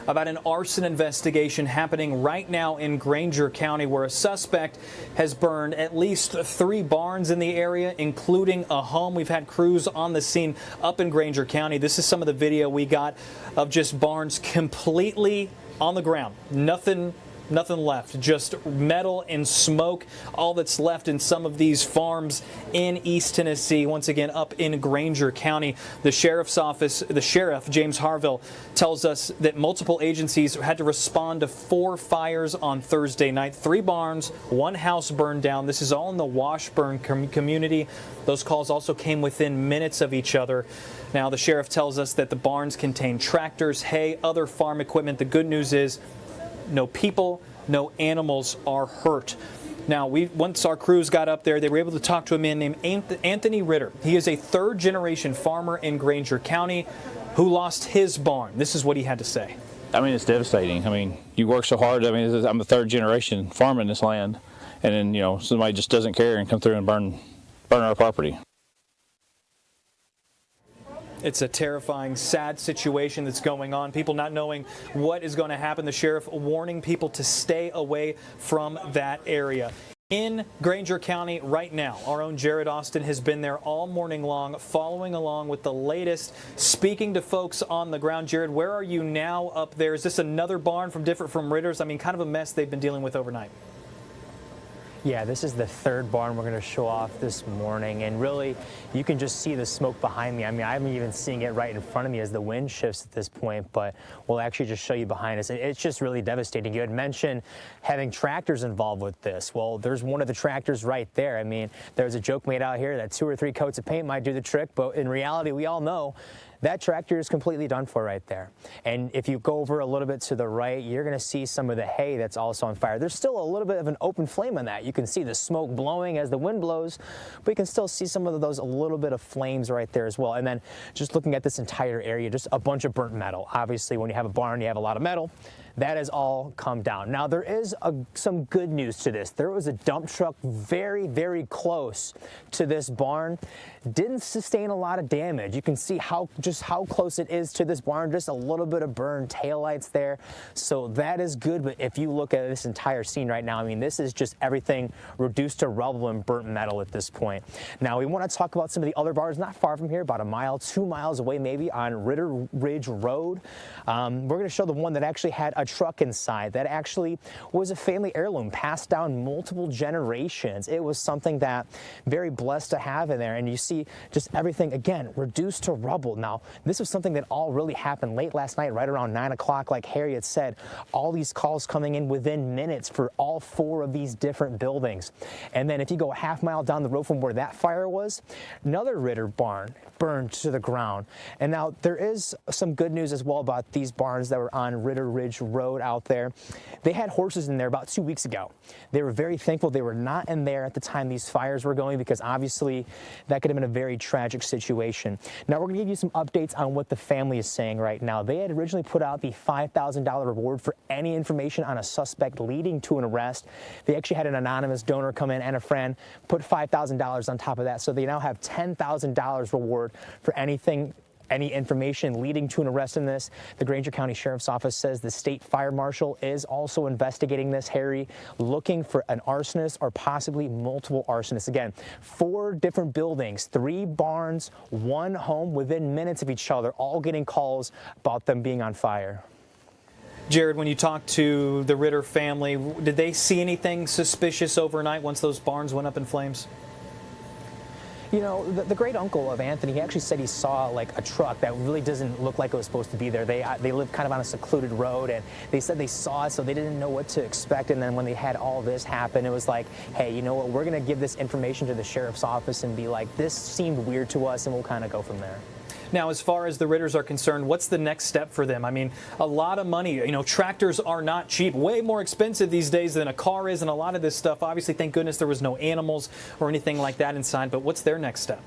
about an arson investigation happening right now in Grainger County, where a suspect has burned at least 3 barns in the area, including a home. We've had crews on the scene up in Grainger County. This is some of the video we got of just barns completely on the ground. Nothing left, just metal and smoke. All that's left in some of these farms in East Tennessee. Once again, up in Grainger County, the sheriff's office, the sheriff, James Harville, tells us that multiple agencies had to respond to 4 fires on Thursday night. 3 barns, 1 house burned down. This is all in the Washburn community. Those calls also came within minutes of each other. Now, the sheriff tells us that the barns contain tractors, hay, other farm equipment. The good news is no people, no animals are hurt. Now, once our crews got up there, they were able to talk to a man named Anthony Ritter. He is a 3rd-generation farmer in Grainger County who lost his barn. This is what he had to say. I mean, it's devastating. I mean, you work so hard. I mean, I'm a 3rd-generation farmer in this land, and then, you know, somebody just doesn't care and come through and burn our property. It's a terrifying, sad situation that's going on. People not knowing what is going to happen. The sheriff warning people to stay away from that area. In Grainger County right now, our own Jared Austin has been there all morning long, following along with the latest, speaking to folks on the ground. Jared, where are you now up there? Is this another barn different from Ritter's? I mean, kind of a mess they've been dealing with overnight. Yeah, this is the 3rd barn we're going to show off this morning, and really you can just see the smoke behind me. I mean, I'm even seeing it right in front of me as the wind shifts at this point, but we'll actually just show you behind us. It's just really devastating. You had mentioned having tractors involved with this. Well, there's one of the tractors right there. I mean, there's a joke made out here that 2 or 3 coats of paint might do the trick, but in reality, we all know that tractor is completely done for right there. And if you go over a little bit to the right, you're going to see some of the hay that's also on fire. There's still a little bit of an open flame on that. You can see the smoke blowing as the wind blows, but you can still see some of those, a little bit of flames right there as well. And then just looking at this entire area, just a bunch of burnt metal. Obviously, when you have a barn, you have a lot of metal. That has all come down. Now, there is some good news to this. There was a dump truck very, very close to this barn. Didn't sustain a lot of damage. You can see just how close it is to this barn. Just a little bit of burned taillights there. So that is good. But if you look at this entire scene right now, I mean, this is just everything reduced to rubble and burnt metal at this point. Now, we want to talk about some of the other barns not far from here, about a mile, 2 miles away maybe, on Ritter Ridge Road. We're going to show the one that actually had a truck inside that actually was a family heirloom passed down multiple generations. It was something that very blessed to have in there, and you see just everything again reduced to rubble. Now, this was something that all really happened late last night, right around 9 o'clock, like Harriet said. All these calls coming in within minutes for all 4 of these different buildings. And then if you go a half mile down the road from where that fire was, another Ritter barn burned to the ground. And now there is some good news as well about these barns that were on Ritter Ridge Road out there. They had horses in there about 2 weeks ago. They were very thankful they were not in there at the time these fires were going, because obviously that could have been a very tragic situation. Now we're going to give you some updates on what the family is saying right now. They had originally put out the $5,000 reward for any information on a suspect leading to an arrest. They actually had an anonymous donor come in and a friend put $5,000 on top of that. So they now have $10,000 reward for any information leading to an arrest in this. The Grainger County Sheriff's Office says the state fire marshal is also investigating this, Harry, looking for an arsonist or possibly multiple arsonists. Again, 4 different buildings, 3 barns, 1 home within minutes of each other, all getting calls about them being on fire. Jared, when you talked to the Ritter family, did they see anything suspicious overnight once those barns went up in flames? You know, the great uncle of Anthony, he actually said he saw like a truck that really doesn't look like it was supposed to be there. They live kind of on a secluded road, and they said they saw it, so they didn't know what to expect. And then when they had all this happen, it was like, hey, you know what, we're going to give this information to the sheriff's office and be like, this seemed weird to us, and we'll kind of go from there. Now, as far as the Ritters are concerned, what's the next step for them? I mean, a lot of money. You know, tractors are not cheap, way more expensive these days than a car is, and a lot of this stuff, obviously, thank goodness there was no animals or anything like that inside, but what's their next step?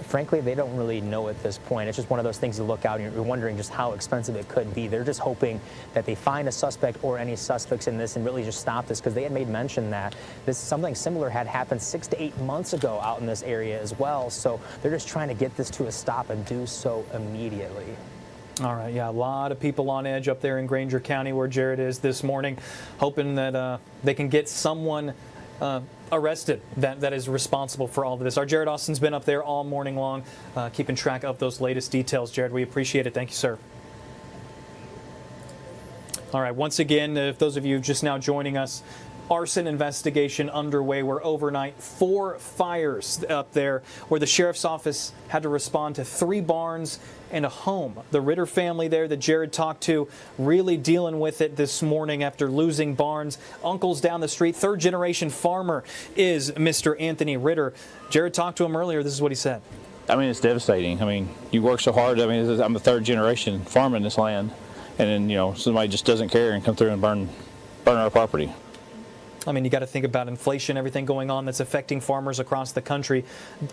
Frankly, they don't really know at this point. It's just one of those things you look out and you're wondering just how expensive it could be. They're just hoping that they find a suspect or any suspects in this and really just stop this, because they had made mention that something similar had happened 6 to 8 months ago out in this area as well. So they're just trying to get this to a stop and do so immediately. All right, yeah, a lot of people on edge up there in Grainger County where Jared is this morning, hoping that they can get someone arrested that is responsible for all of this. Our Jared Austin's been up there all morning long, keeping track of those latest details. Jared, we appreciate it. Thank you, sir. All right, once again, if those of you just now joining us, arson investigation underway where overnight 4 fires up there where the sheriff's office had to respond to 3 barns and a home. The Ritter family there that Jared talked to really dealing with it this morning after losing barns. Uncle's down the street. 3rd generation farmer is Mr. Anthony Ritter. Jared talked to him earlier. This is what he said. I mean, it's devastating. I mean, you work so hard. I mean, I'm the 3rd generation farming this land, and then, you know, somebody just doesn't care and come through and burn our property. I mean, you got to think about inflation, everything going on that's affecting farmers across the country.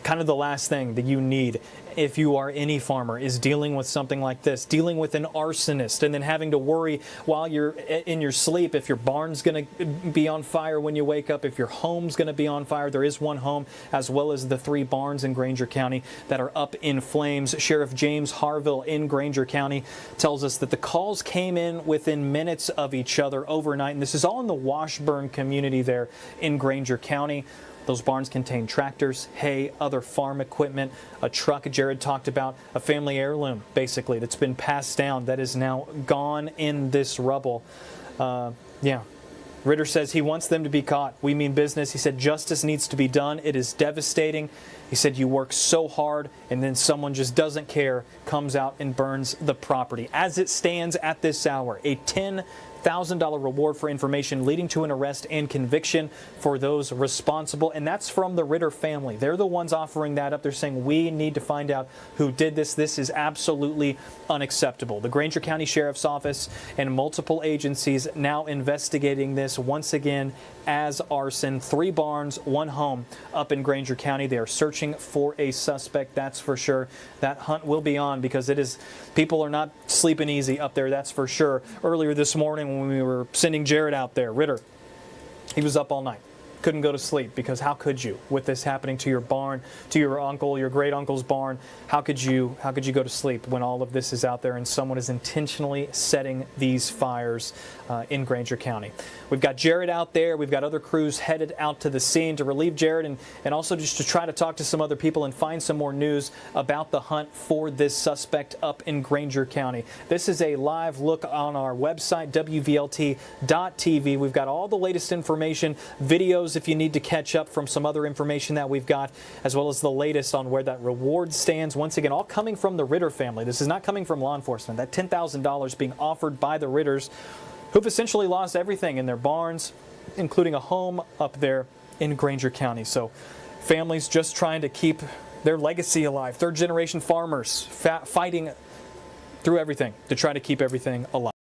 Kind of the last thing that you need if you are any farmer is dealing with something like this, dealing with an arsonist, and then having to worry while you're in your sleep if your barn's going to be on fire when you wake up, if your home's going to be on fire. There is one home, as well as the 3 barns in Grainger County that are up in flames. Sheriff James Harville in Grainger County tells us that the calls came in within minutes of each other overnight, and this is all in the Washburn community there in Grainger County. Those barns contain tractors, hay, other farm equipment, a truck Jared talked about, a family heirloom, basically, that's been passed down that is now gone in this rubble. Yeah. Ritter says he wants them to be caught. We mean business. He said justice needs to be done. It is devastating. He said you work so hard and then someone just doesn't care, comes out and burns the property. As it stands at this hour, a $10,000 reward for information leading to an arrest and conviction for those responsible. And that's from the Ritter family. They're the ones offering that up. They're saying we need to find out who did this. This is absolutely unacceptable. The Grainger County Sheriff's Office and multiple agencies now investigating this once again as arson. 3 barns, 1 home up in Grainger County. They are searching for a suspect, that's for sure. That hunt will be on because people are not sleeping easy up there, that's for sure. Earlier this morning when we were sending Jared out there, Ritter, he was up all night. Couldn't go to sleep because how could you, with this happening to your barn, to your uncle, your great uncle's barn? How could you go to sleep when all of this is out there and someone is intentionally setting these fires in Grainger County? We've got Jared out there. We've got other crews headed out to the scene to relieve Jared and also just to try to talk to some other people and find some more news about the hunt for this suspect up in Grainger County. This is a live look on our website, WVLT.tv. We've got all the latest information, videos if you need to catch up from some other information that we've got, as well as the latest on where that reward stands. Once again, all coming from the Ritter family. This is not coming from law enforcement. That $10,000 being offered by the Ritters, who've essentially lost everything in their barns, including a home up there in Grainger County. So families just trying to keep their legacy alive. 3rd generation farmers fighting through everything to try to keep everything alive.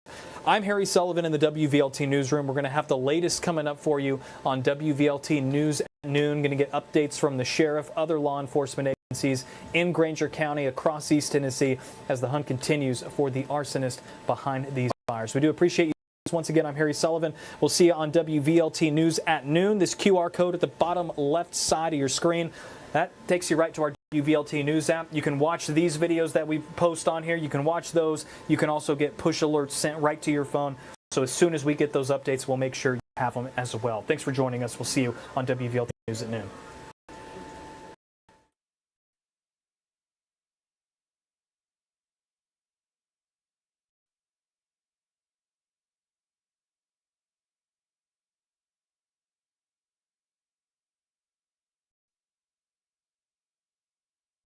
I'm Harry Sullivan in the WVLT newsroom. We're going to have the latest coming up for you on WVLT News at noon. Going to get updates from the sheriff, other law enforcement agencies in Grainger County, across East Tennessee, as the hunt continues for the arsonist behind these fires. We do appreciate you. Once again, I'm Harry Sullivan. We'll see you on WVLT News at noon. This QR code at the bottom left side of your screen, that takes you right to our WVLT News app. You can watch these videos that we post on here. You can watch those. You can also get push alerts sent right to your phone. So as soon as we get those updates, we'll make sure you have them as well. Thanks for joining us. We'll see you on WVLT News at noon.